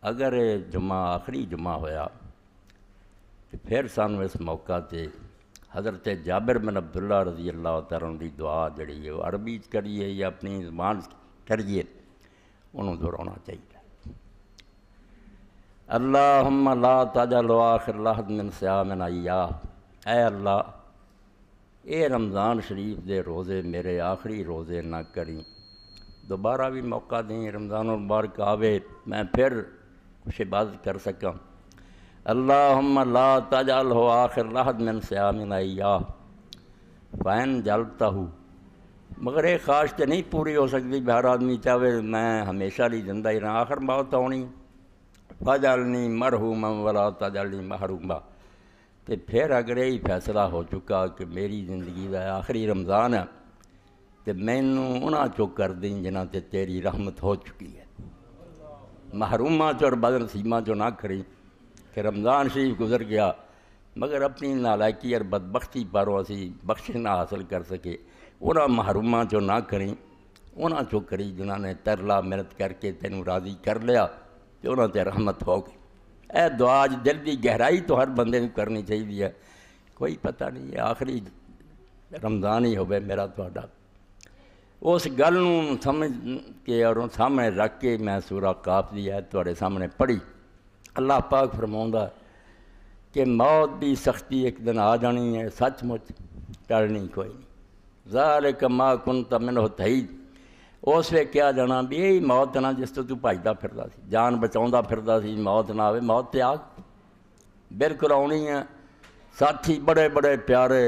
اگر یہ جمعہ آخری جمعہ ہویا تو پھر سانوں اس موقع تے حضرت جابر بن عبداللہ رضی اللہ تعالیٰ عنہ دی دعا جڑی ہے وہ عربی کریے یا اپنی زبان کریے انہوں دہرانا چاہیے۔ اللہم لا تجعل آخر لحظ من صیامنا ایاہ، اے اللہ اے رمضان شریف دے روزے میرے آخری روزے نہ کریں، دوبارہ بھی موقع دیں رمضان المبارک آوے میں پھر کچھ عبادت کر سکاں۔ اللہم لا تجعلہ آخر لحظ من صیامنا ایاہ فإن جعلتہ، مگر یہ خواہش تو نہیں پوری ہو سکتی، ہر آدمی چاہے میں ہمیشہ لیے زندہ ہی رہا، آخر موت آنی، فاجعلنی مرحوما ولا تجعلنی محروما۔ تو پھر اگر یہی فیصلہ ہو چکا کہ میری زندگی کا آخری رمضان ہے تو مینوں انہاں چو کر دیں جنہاں تے تیری رحمت ہو چکی ہے، محروما چو اور بدنصیباں چو نہ کریں کہ رمضان شریف گزر گیا مگر اپنی نالائکی اور بدبختی پاروں اسی بخشش نہ حاصل کر سکے، انہاں محروماں چو نہ کریں، انہاں چو کری جنہاں نے ترلا محنت کر کے تینوں راضی کر لیا تو انہاں تے رحمت ہو گئی۔ اے دعا دل دی گہرائی تو ہر بندے کو کرنی چاہیے، کوئی پتہ نہیں ہے آخری رمضان ہی ہوئے میرا تہاڈا۔ اس گل نوں سمجھ کے اور سامنے رکھ کے میں سورہ قاف دی آیت تہاڈے سامنے پڑھی۔ اللہ پاک فرماؤندا کہ موت دی سختی ایک دن آ جانی ہے، سچ مچ ٹلنی کوئی نہیں۔ ذالک ما کنت منہ تحید، اس وے کیا جانا بھی یہی موت نہ جس تو بھجدا پھردا سی، جان بچاؤندا پھردا سی، موت نہ آوے، موت تے آ بالکل آنی ہے۔ ساتھی بڑے بڑے پیارے،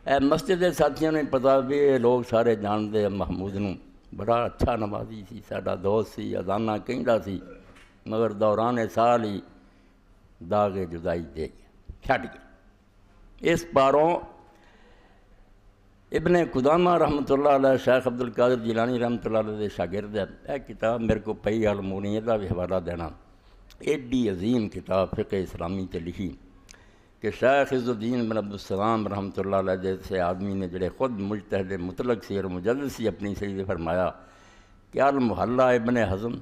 اے مسجد دے ساتھیوں نے پتا بھی یہ لوگ سارے جانتے ہیں محمود نوں، بڑا اچھا نمازی سی، ساڈا دوست سی، اذانہ کہندا سی، مگر دوران سال ہی داغ جدائی دے گیا، چھٹ گیا۔ اس پاروں ابن قدامہ رحمۃ اللہ علیہ شیخ عبد القادر جیلانی رحمۃ اللہ علیہ دے شاگرد ہے، یہ کتاب میرے کو پئی علمونی دا بھی حوالہ دینا، ایڈی عظیم کتاب فقہ اسلامی تے لکھی کہ شیخ عز الدین بن عبدالسلام رحمۃ اللہ علیہ جیسے آدمی نے جڑے خود مجتہد مطلق سی اور مجدد سی اپنی صحیح فرمایا کہ المحلہ ابن حزم،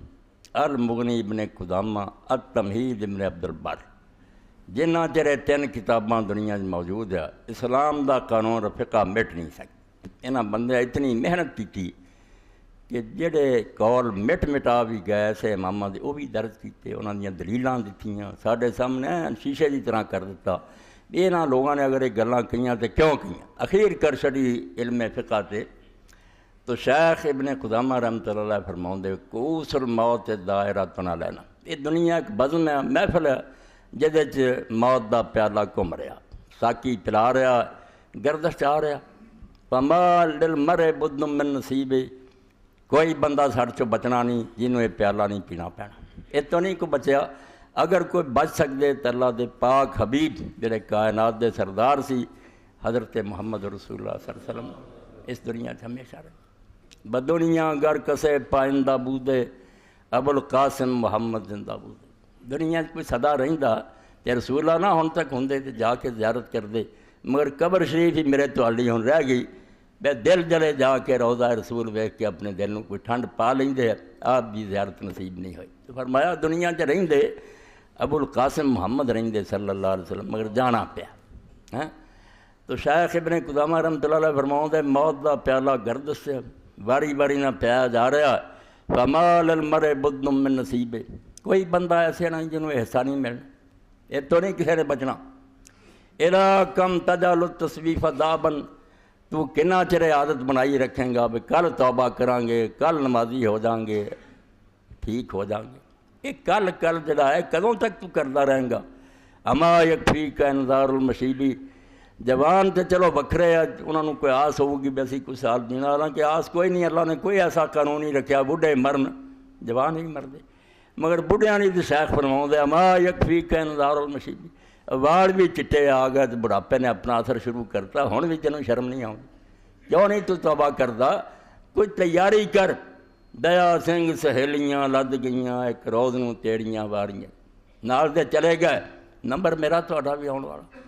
المغنی ابن قدامہ، التمہید ابن عبد البر، جنہ چرے تین کتاباں دنیا موجود ہے، اسلام دا قانون اور فقہ مٹ نہیں سکتے۔ انہاں بندے اتنی محنت کی کہ جڑے قول مٹ مٹا بھی گئے سے اماماں دے وہ بھی درج کیتے، انہاں دیاں دلیلاں دتیاں ساڈے سامنے شیشے دی طرح کر دیتا۔ انہاں لوگاں نے اگر یہ گلاں کیاں تے کیوں کیاں، اخیر کر چھڑی علم فقہ تے۔ تو شیخ ابن قدامہ رحمۃ اللہ علیہ فرماؤندے کوس الموت دائرۃ علینا، یہ دنیا ایک بزم ہے، محفل ہے جدے چ موت دا پیالہ گھم رہا، ساکی پلا رہا، گردش آ رہا، فما للمرء بد من نصیبہ، کوئی بندہ ساڈے چوں بچنا نہیں جنوں یہ پیالہ نہیں پینا پینا۔ یہ تو نہیں کو بچیا، اگر کوئی بچ سکتے تو اللہ دے پاک حبیب جڑے کائنات دے سردار سی حضرت محمد رسول اللہ صلی اللہ علیہ وسلم اس دنیا سے ہمیشہ رہے۔ بدنیا گر کسے پائندہ بودے ابو القاسم محمد زندہ بودے، دنیا کوئی صدا رہندا تے رسول اللہ نہ ہن تک ہوندے تے جا کے زیارت کر دے، مگر قبر شریف ہی میرے تواڈی ہن رہ گئی، بے دل جلے جا کے روضہ رسول ویکھ کے اپنے دل نوں کوئی ٹھنڈ پا لیندے، آپ دی زیارت نصیب نہیں ہوئی۔ تو فرمایا دنیا چ رہندے ابو القاسم محمد رہندے صلی اللہ علیہ وسلم، مگر جانا پیا۔ تو شیخ ابن قدامہ رحمۃ اللہ علیہ فرماؤندے موت دا پیالہ گردش سے واری واری نہ پیا جا رہا، فما للمرء بد من نصیبہ، کوئی بندہ ایسے نہیں جنہوں حصہ نہیں ملنا، یہ تو نہیں کسی نے بچنا۔ الا کم تجعل التصویف دابن، تو کنا چرے عادت بنائی رکھیں گا بھی کل توبہ کریں گے، کل نمازی ہو جائیں گے، ٹھیک ہو جائیں گے، یہ کل کل جڑا ہے کدوں تک تو کرتا رہیں گا۔ اما یکفیک انذار المشیبی، جوان تے چلو وکھرے ہے، انہوں نے کوئی آس ہوگی بھی اسی کچھ سال جینا، حالانکہ آس کوئی نہیں، اللہ نے کوئی ایسا قانون نہیں رکھا بوڑھے مرن، جوان ہی مردے، مگر بڑھیاں نہیں تو شیخ فرماؤں دے اما یکفیک انذار المشیبی، وال بھی چٹے آ گئے تو بڑھاپے نے اپنا اثر شروع کرتا، ہن بھی تینوں شرم نہیں آؤں، کیوں نہیں تو توبہ کردا، کوئی تیاری کر۔ دیا سنگھ سہیلیاں لد گئیاں ایک روز نوں تیڑیاں واریاں، نال دے چلے گئے، نمبر میرا تہاڈا بھی آਉਣ والا۔